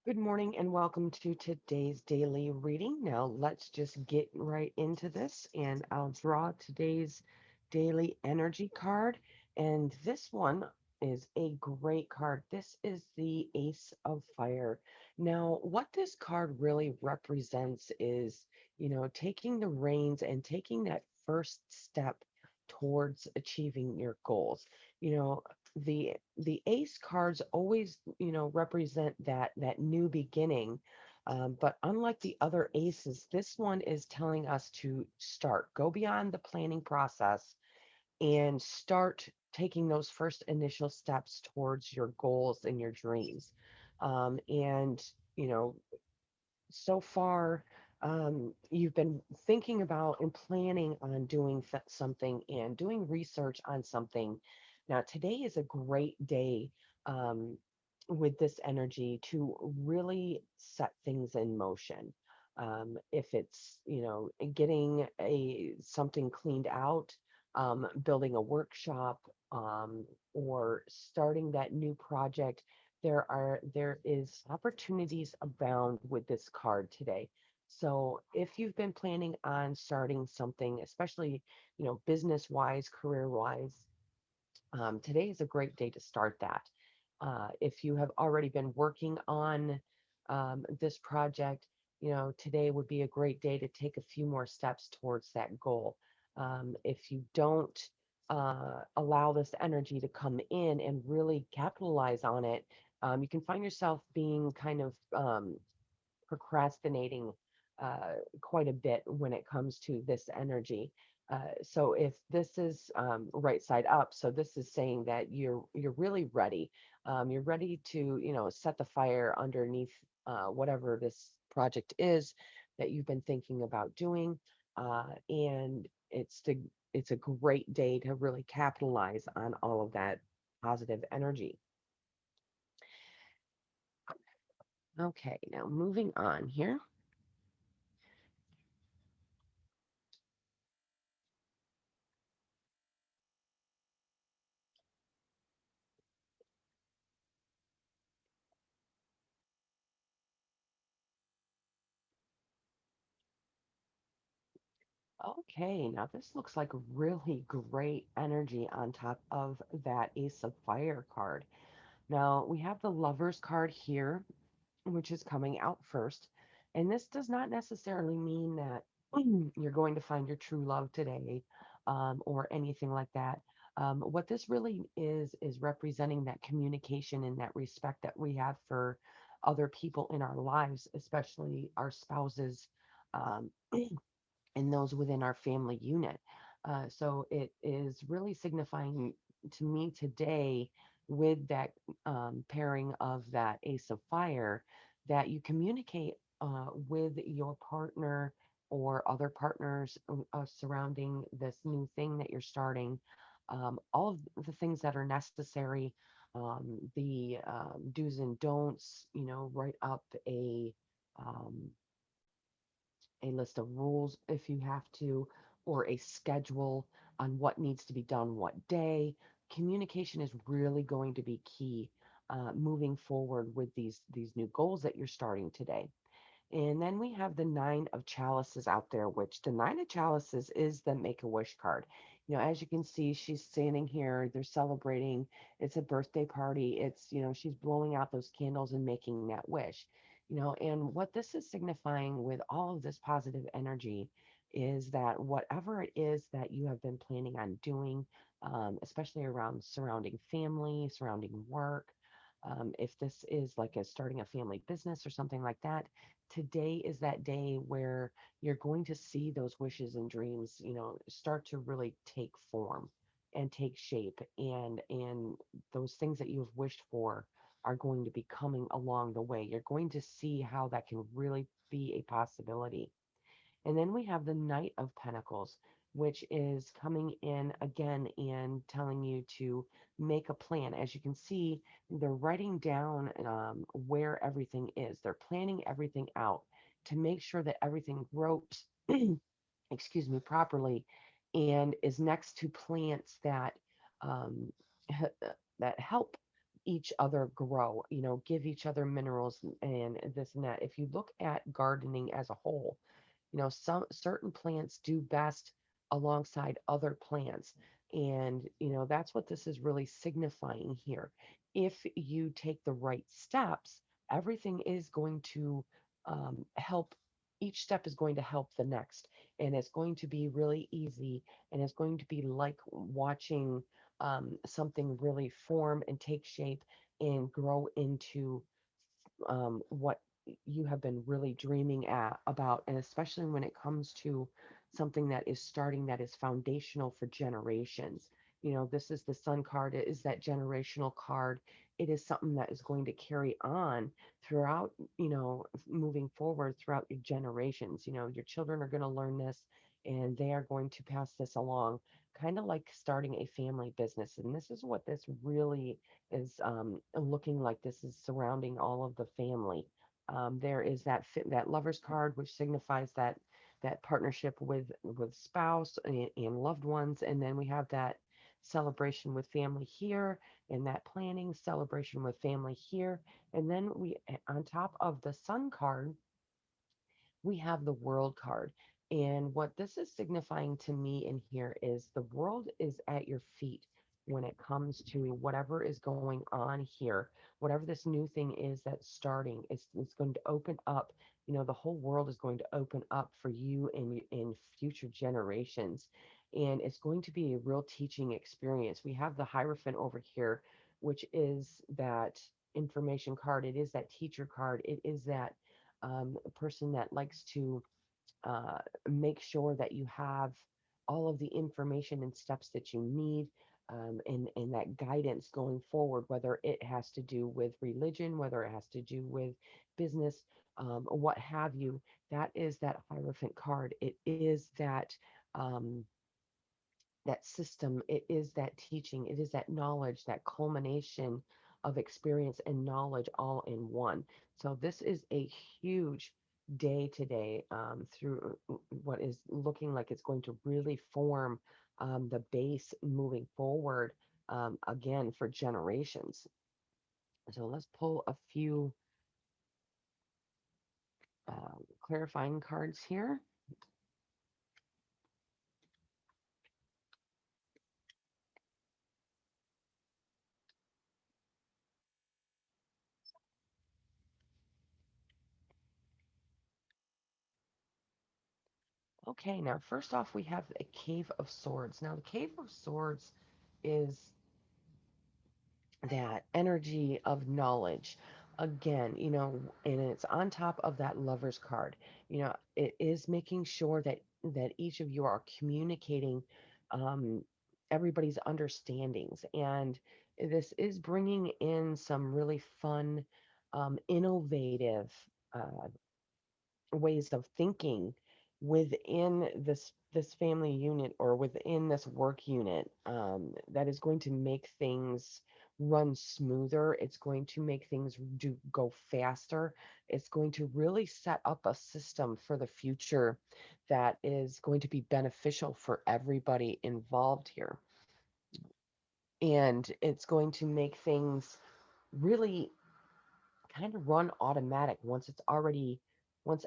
Good morning and welcome to today's daily reading. Now, let's just get right into this, and I'll draw today's daily energy card. And this one is a great card. This is the Ace of Fire. Now, what this card really represents is, taking the reins and taking that first step towards achieving your goals. You know, the ace cards always represent that new beginning, but unlike the other aces, this one is telling us to start, go beyond the planning process and start taking those first initial steps towards your goals and your dreams. And you know so far, you've been thinking about and planning on doing something and doing research on something. Now, today is a great day, um, with this energy to really set things in motion. If it's, getting a something cleaned out, building a workshop, or starting that new project, there is opportunities abound with this card today. So if you've been planning on starting something, especially business wise, career wise, today is a great day to start that. If you have already been working on this project, today would be a great day to take a few more steps towards that goal. If you don't allow this energy to come in and really capitalize on it, you can find yourself being kind of procrastinating quite a bit when it comes to this energy. So if this is right side up, so this is saying that you're really ready. You're ready to set the fire underneath whatever this project is that you've been thinking about doing, and it's a great day to really capitalize on all of that positive energy. Okay, now moving on here. Okay, now this looks like really great energy on top of that Ace of Fire card. Now we have the Lovers card here, which is coming out first. And this does not necessarily mean that you're going to find your true love today, or anything like that. What this really is representing that communication and that respect that we have for other people in our lives, especially our spouses. Um, and those within our family unit. So it is really signifying to me today with that pairing of that Ace of Fire that you communicate with your partner or other partners surrounding this new thing that you're starting. All of the things that are necessary, the do's and don'ts, write up um, a list of rules if you have to, or a schedule on what needs to be done what day. Communication is really going to be key moving forward with these new goals that you're starting today. And then we have the nine of chalices out there, which the nine of chalices is the make a wish card. As you can see, she's standing here, they're celebrating. It's a birthday party. She's blowing out those candles and making that wish. And what this is signifying with all of this positive energy is that whatever it is that you have been planning on doing, especially around surrounding family, surrounding work, if this is like a starting a family business or something like that, today is that day where you're going to see those wishes and dreams, start to really take form and take shape, and those things that you have wished for are going to be coming along the way. You're going to see how that can really be a possibility. And then we have the Knight of Pentacles, which is coming in again and telling you to make a plan. As you can see, they're writing down where everything is. They're planning everything out to make sure that everything grows, excuse me, properly, and is next to plants that um, that help each other grow, give each other minerals and this and that. If you look at gardening as a whole, some certain plants do best alongside other plants. And, that's what this is really signifying here. If you take the right steps, everything is going to help. Each step is going to help the next. And it's going to be really easy. And it's going to be like watching something really form and take shape and grow into what you have been really dreaming about, and especially when it comes to something that is starting that is foundational for generations. This is the sun card. It is that generational card. It is something that is going to carry on throughout, moving forward throughout your generations. Your children are going to learn this and they are going to pass this along, kind of like starting a family business. And this is what this really is looking like. This is surrounding all of the family. There is that lover's card, which signifies that partnership with spouse and loved ones, and then we have that celebration with family here, and that planning celebration with family here, and then we on top of the sun card we have the world card. And what this is signifying to me in here is the world is at your feet when it comes to whatever is going on here, whatever this new thing is that's starting. It's going to open up. The whole world is going to open up for you and in future generations. And it's going to be a real teaching experience. We have the Hierophant over here, which is that information card. It is that teacher card. It is that a person that likes to uh, make sure that you have all of the information and steps that you need, and that guidance going forward, whether it has to do with religion, whether it has to do with business, what have you. That is that Hierophant card. It is um, that system, it is that teaching, it is that knowledge, that culmination of experience and knowledge all in one. So this is a huge day today, through what is looking like it's going to really form the base moving forward, again for generations. So let's pull a few clarifying cards here. Okay, now first off, we have a Cave of Swords. Now, the Cave of Swords is that energy of knowledge again, and it's on top of that lover's card. It is making sure that each of you are communicating um everybody's understandings, and this is bringing in some really fun, innovative uh ways of thinking within this family unit or within this work unit, that is going to make things run smoother. It's going to make things do go faster. It's going to really set up a system for the future that is going to be beneficial for everybody involved here. And it's going to make things really kind of run automatic once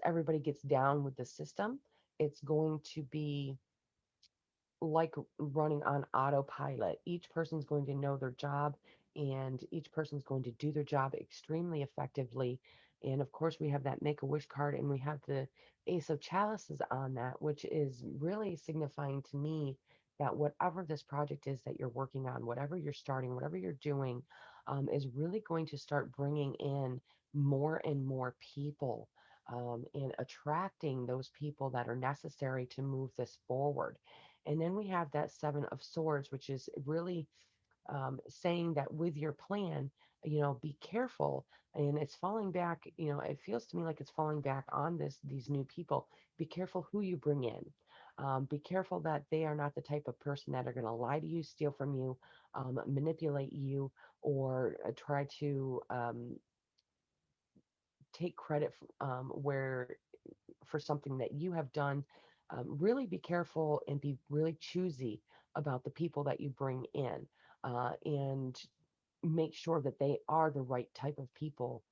everybody gets down with the system. It's going to be like running on autopilot. Each person's going to know their job, and each person's going to do their job extremely effectively. And of course, we have that Make a Wish card, and we have the Ace of Chalices on that, which is really signifying to me that whatever this project is that you're working on, whatever you're starting, whatever you're doing, is really going to start bringing in more and more people, and attracting those people that are necessary to move this forward. And then we have that Seven of Swords, which is really saying that with your plan, be careful. And it's falling back, it feels to me like it's falling back on these new people. Be careful who you bring in. Be careful that they are not the type of person that are going to lie to you, steal from you, manipulate you, or try to take credit where for something that you have done. Really be careful and be really choosy about the people that you bring in. And make sure that they are the right type of people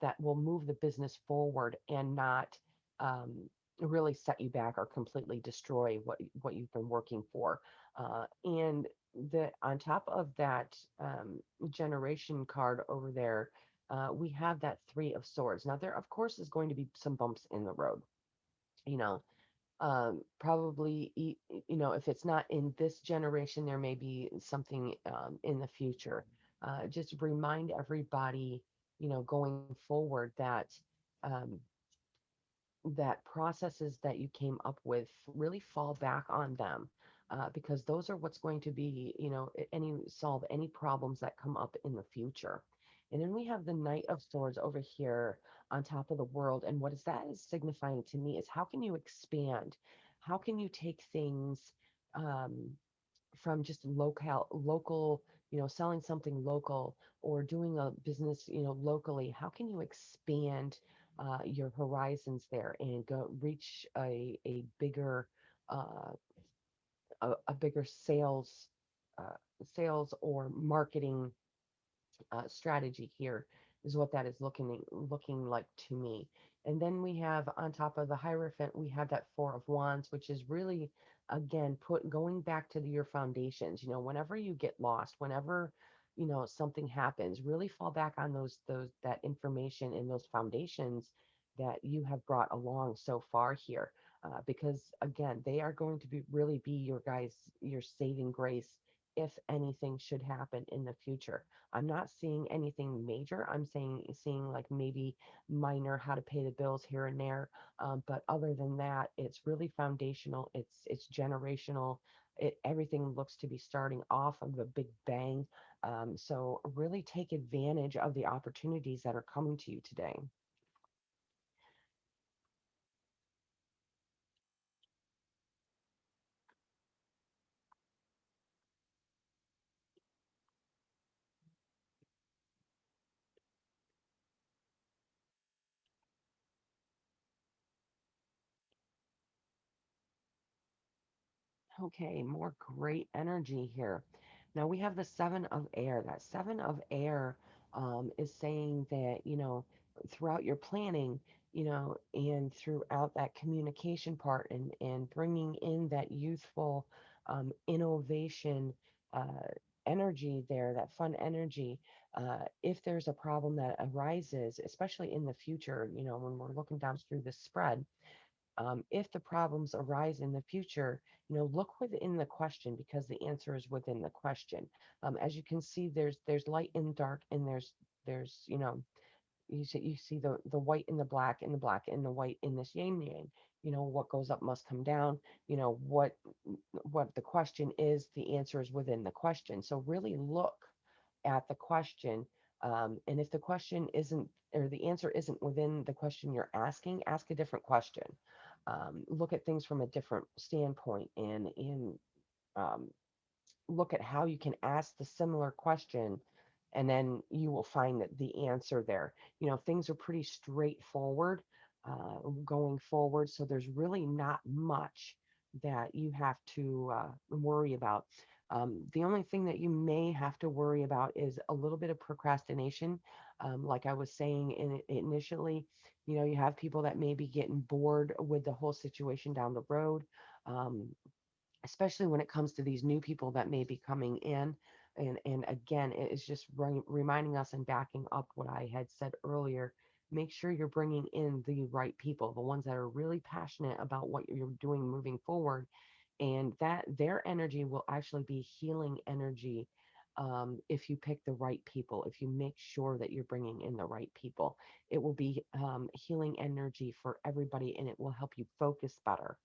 that will move the business forward and not um, really set you back or completely destroy what you've been working for. And the on top of that generation card over there, we have that Three of Swords. Now there, of course, is going to be some bumps in the road. You know, probably if it's not in this generation, there may be something in the future. Just remind everybody, going forward um, that processes that you came up with really fall back on them, because those are what's going to be, any solve any problems that come up in the future. And then we have the Knight of Swords over here on top of the world. And what is that is signifying to me is how can you expand? How can you take things um, from just local, selling something local or doing a business, locally? How can you expand your horizons there and go reach a bigger uh, a bigger uh, sales or marketing strategy here is what that is looking like to me. And then we have on top of the Hierophant, we have that Four of Wands, which is really again put going back to your foundations. Whenever you get lost, whenever something happens, really fall back on those that information and those foundations that you have brought along so far here. Because again, they are going to be really be your saving grace if anything should happen in the future. I'm not seeing anything major. I'm seeing like maybe minor how to pay the bills here and there. But other than that, it's really foundational. It's generational. Everything looks to be starting off of a big bang. So really take advantage of the opportunities that are coming to you today. Okay, more great energy here. Now we have the Seven of Air. That Seven of Air is saying that, throughout your planning, and throughout that communication part and bringing in that youthful innovation uh, energy there, that fun energy. If there's a problem that arises, especially in the future, when we're looking down through the spread, if the problems arise in the future, look within the question because the answer is within the question. As you can see, there's light and dark, and there's you see the white and the black and the black and the white in this yin yang. What goes up must come down. What the question is, the answer is within the question. So really look at the question. And if the question isn't, or the answer isn't within the question you're asking, ask a different question. Look at things from a different standpoint, and um, look at how you can ask the similar question, and then you will find that the answer there. Things are pretty straightforward going forward, so there's really not much that you have to worry about. The only thing that you may have to worry about is a little bit of procrastination. Like I was saying initially, you have people that may be getting bored with the whole situation down the road. Um, Especially when it comes to these new people that may be coming in. And again, it is just reminding us and backing up what I had said earlier. Make sure you're bringing in the right people, the ones that are really passionate about what you're doing moving forward, and that their energy will actually be healing energy. If you pick the right people, if you make sure that you're bringing in the right people, it will be healing energy for everybody, and it will help you focus better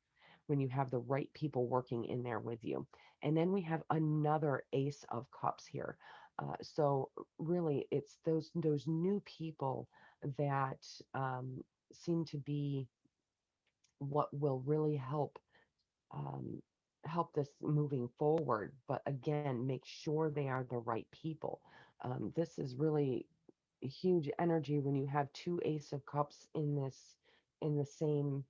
when you have the right people working in there with you. And then we have another Ace of Cups here. So really, it's those new people that seem to be what will really um, help this moving forward. But again, make sure they are the right people. This is really huge energy when you have two Ace of Cups in the same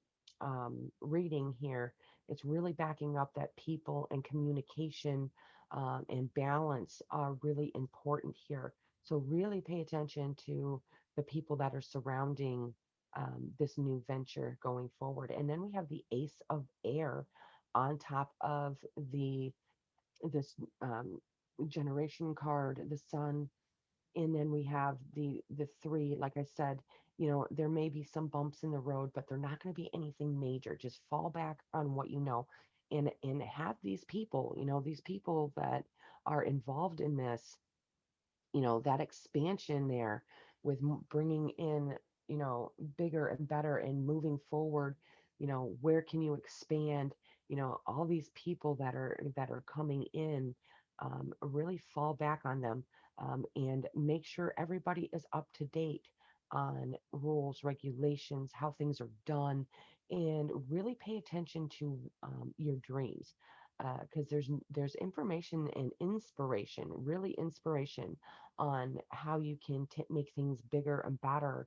reading here. It's really backing up that people and communication. and balance are really important here. So really pay attention to the people that are surrounding this new venture going forward. And then we have the Ace of Air on top of the this generation card, the Sun, and then we have the three. Like I said, there may be some bumps in the road, but they're not going to be anything major. Just fall back on what you know, and have these people, these people that are involved in this, that expansion there with bringing in, bigger and better and moving forward. Where can you expand? All these people that are coming in, really fall back on them, and make sure everybody is up to date on rules, regulations, how things are done, and really pay attention to your dreams, because there's information and inspiration, really inspiration on how you can make things bigger and better,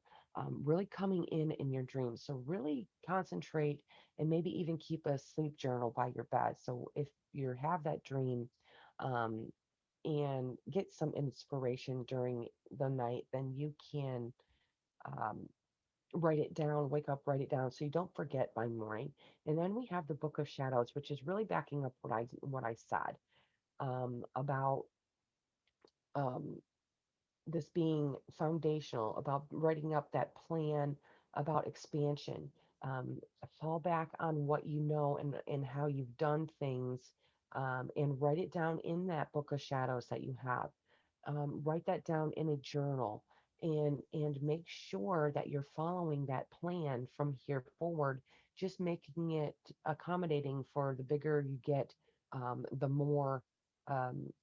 really coming in your dreams. So really concentrate and maybe even keep a sleep journal by your bed. So if you have that dream, um, and get some inspiration during the night, then you can um, write it down, wake up, write it down so you don't forget by morning. And then we have the Book of Shadows, which is really backing up what I said about um, this being foundational, about writing up that plan, about expansion. Um, Fall back on what you know and how you've done things, and write it down in that book of shadows that you have. Write that down in a journal, and make sure that you're following that plan from here forward, just making it accommodating for the bigger you get, the more um,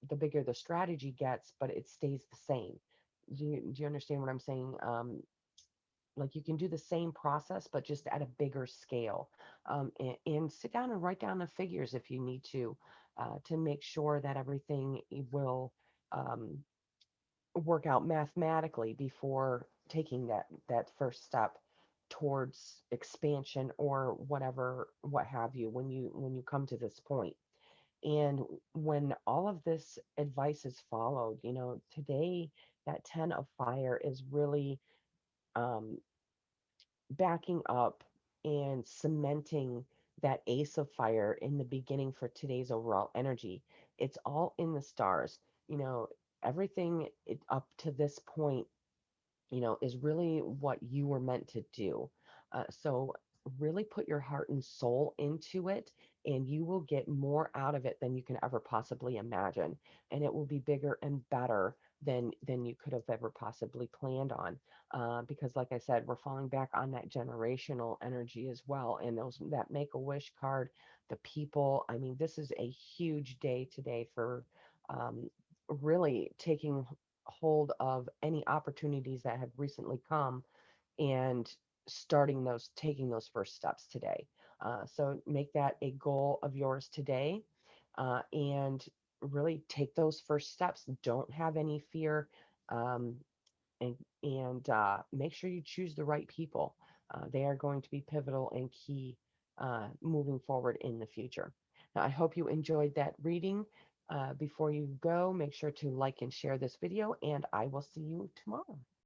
the bigger the strategy gets, but it stays the same. Do you understand what I'm saying? Like you can do the same process, but just at a bigger scale. And sit down and write down the figures if you need to make sure that everything will um, work out mathematically before taking that first step towards expansion or whatever, what have you, when you come to this point. And when all of this advice is followed, today that 10 of fire is really um, backing up and cementing that ace of fire in the beginning for today's overall energy. It's all in the stars. You know, everything up to this point, is really what you were meant to do. So really put your heart and soul into it, and you will get more out of it than you can ever possibly imagine. And it will be bigger and better than you could have ever possibly planned on. Because, like I said, we're falling back on that generational energy as well, and that Make a Wish card, the people. I mean, this is a huge day today for really taking hold of any opportunities that have recently come and taking those first steps today. So make that a goal of yours today, and really take those first steps. Don't have any fear, um, and make sure you choose the right people. They are going to be pivotal and key moving forward in the future. Now, I hope you enjoyed that reading. Before you go, make sure to like and share this video, and I will see you tomorrow.